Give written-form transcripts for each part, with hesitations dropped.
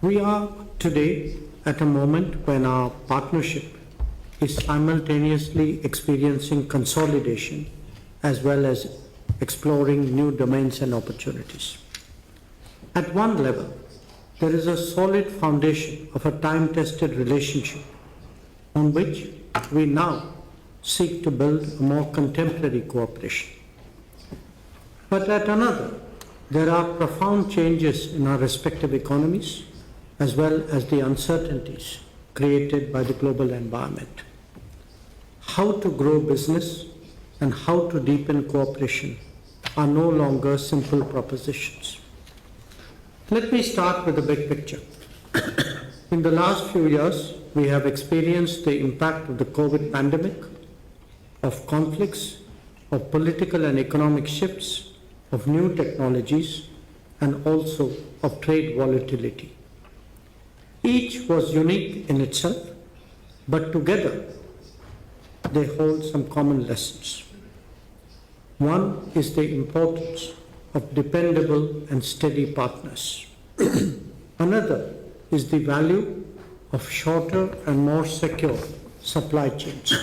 We are today at a moment when our partnership is simultaneously experiencing consolidation as well as exploring new domains and opportunities. At one level, there is a solid foundation of a time-tested relationship on which we now seek to build a more contemporary cooperation. But at another, there are profound changes in our respective economies as well as the uncertainties created by the global environment. How to grow business and how to deepen cooperation are no longer simple propositions. Let me start with the big picture. In the last few years, we have experienced the impact of the COVID pandemic, of conflicts, of political and economic shifts, of new technologies, and also of trade volatility. Each was unique in itself, but together they hold some common lessons. One is the importance of dependable and steady partners. Another is the value of shorter and more secure supply chains.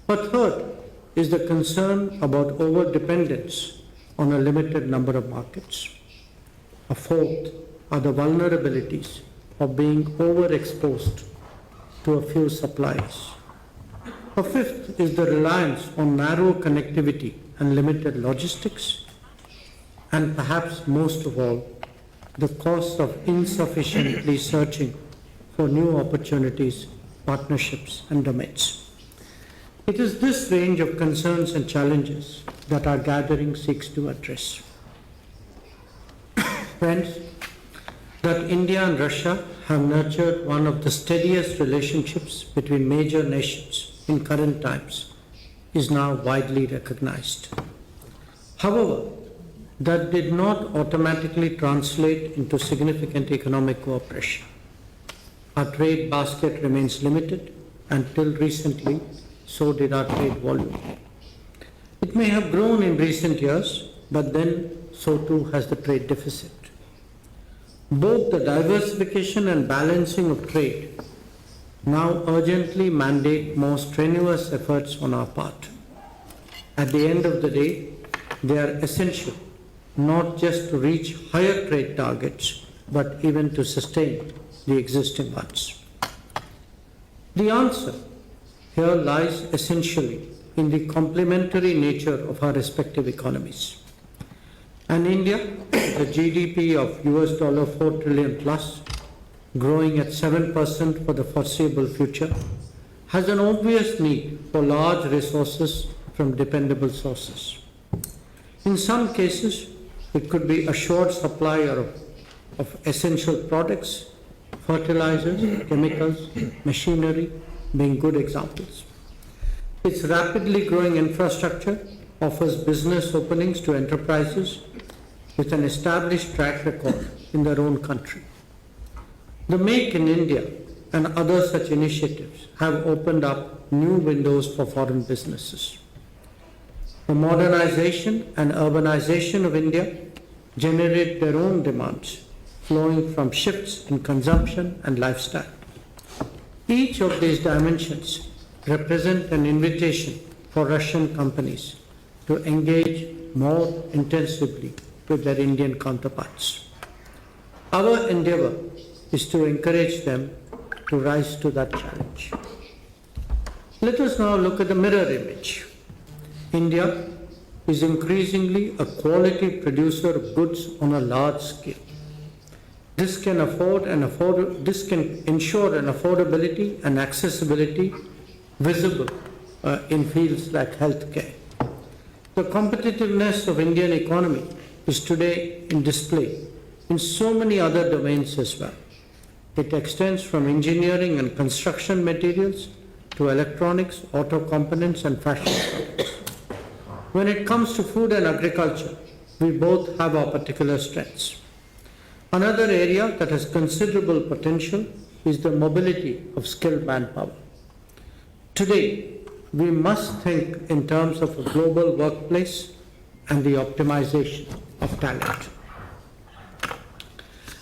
But third is the concern about over-dependence on a limited number of markets. A fourth are the vulnerabilities of being overexposed to a few suppliers. A fifth is the reliance on narrow connectivity and limited logistics. And perhaps most of all, the cost of insufficiently searching for new opportunities, partnerships, and domains. It is this range of concerns and challenges that our gathering seeks to address. Friends, that India and Russia have nurtured one of the steadiest relationships between major nations in current times is now widely recognized. However, that did not automatically translate into significant economic cooperation. Our trade basket remains limited, and till recently, so did our trade volume. It may have grown in recent years, but then so too has the trade deficit. Both the diversification and balancing of trade now urgently mandate more strenuous efforts on our part. At the end of the day, they are essential not just to reach higher trade targets, but even to sustain the existing ones. The answer here lies essentially in the complementary nature of our respective economies. And India, with a GDP of $4 trillion plus, growing at 7% for the foreseeable future, has an obvious need for large resources from dependable sources. In some cases, it could be assured supply of essential products, fertilizers, chemicals, machinery being good examples. Its rapidly growing infrastructure offers business openings to enterprises with an established track record in their own country. The Make in India and other such initiatives have opened up new windows for foreign businesses. The modernization and urbanization of India generate their own demands flowing from shifts in consumption and lifestyle. Each of these dimensions represent an invitation for Russian companies to engage more intensively with their Indian counterparts. Our endeavor is to encourage them to rise to that challenge. Let us now look at the mirror image. India is increasingly a quality producer of goods on a large scale. This can ensure an affordability and accessibility visible in fields like healthcare. The competitiveness of Indian economy is today in display in so many other domains as well. It extends from engineering and construction materials to electronics, auto components, and fashion products. When it comes to food and agriculture, we both have our particular strengths. Another area that has considerable potential is the mobility of skilled manpower. Today, we must think in terms of a global workplace and the optimization of talent.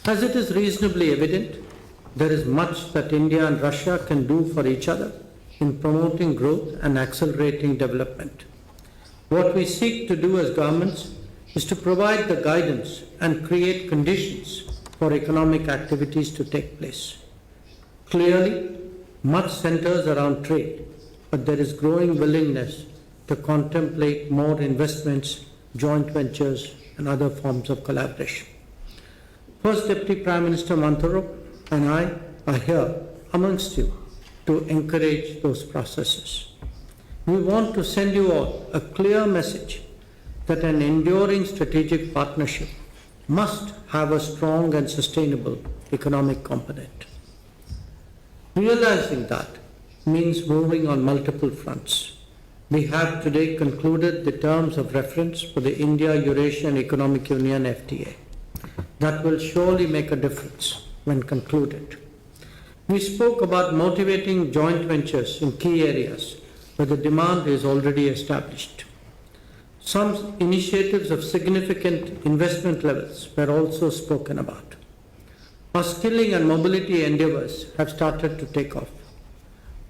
As it is reasonably evident, there is much that India and Russia can do for each other in promoting growth and accelerating development. What we seek to do as governments is to provide the guidance and create conditions for economic activities to take place. Clearly, much centers around trade, but there is growing willingness to contemplate more investments, joint ventures, and other forms of collaboration. First Deputy Prime Minister Mantarup and I are here amongst you to encourage those processes. We want to send you all a clear message that an enduring strategic partnership must have a strong and sustainable economic component. Realizing that means moving on multiple fronts. We have today concluded the terms of reference for the India-Eurasian Economic Union FTA. That will surely make a difference when concluded. We spoke about motivating joint ventures in key areas where the demand is already established. Some initiatives of significant investment levels were also spoken about. Our skilling and mobility endeavors have started to take off.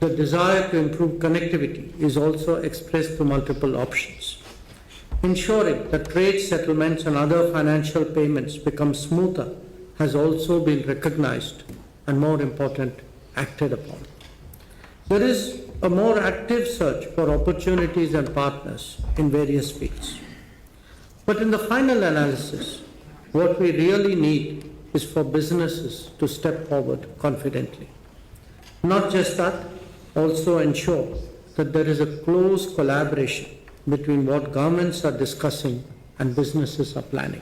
The desire to improve connectivity is also expressed through multiple options. Ensuring that trade settlements and other financial payments become smoother has also been recognized and, more important, acted upon. There is a more active search for opportunities and partners in various fields. But in the final analysis, what we really need is for businesses to step forward confidently. Not just that, also ensure that there is a close collaboration between what governments are discussing and businesses are planning.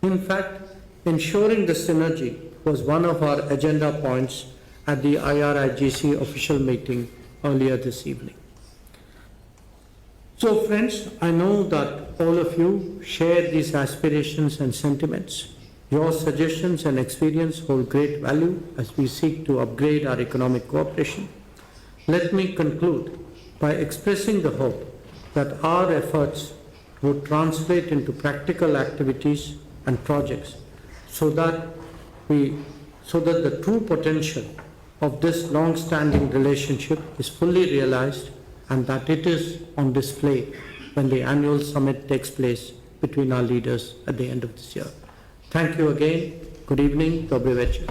In fact, ensuring the synergy was one of our agenda points at the IRIGC official meeting earlier this evening. So friends, I know that all of you share these aspirations and sentiments. Your suggestions and experience hold great value as we seek to upgrade our economic cooperation. Let me conclude by expressing the hope that our efforts would translate into practical activities and projects so that the true potential of this long-standing relationship is fully realized and that it is on display when the annual summit takes place between our leaders at the end of this year. Thank you again. Good evening. Dobry večer.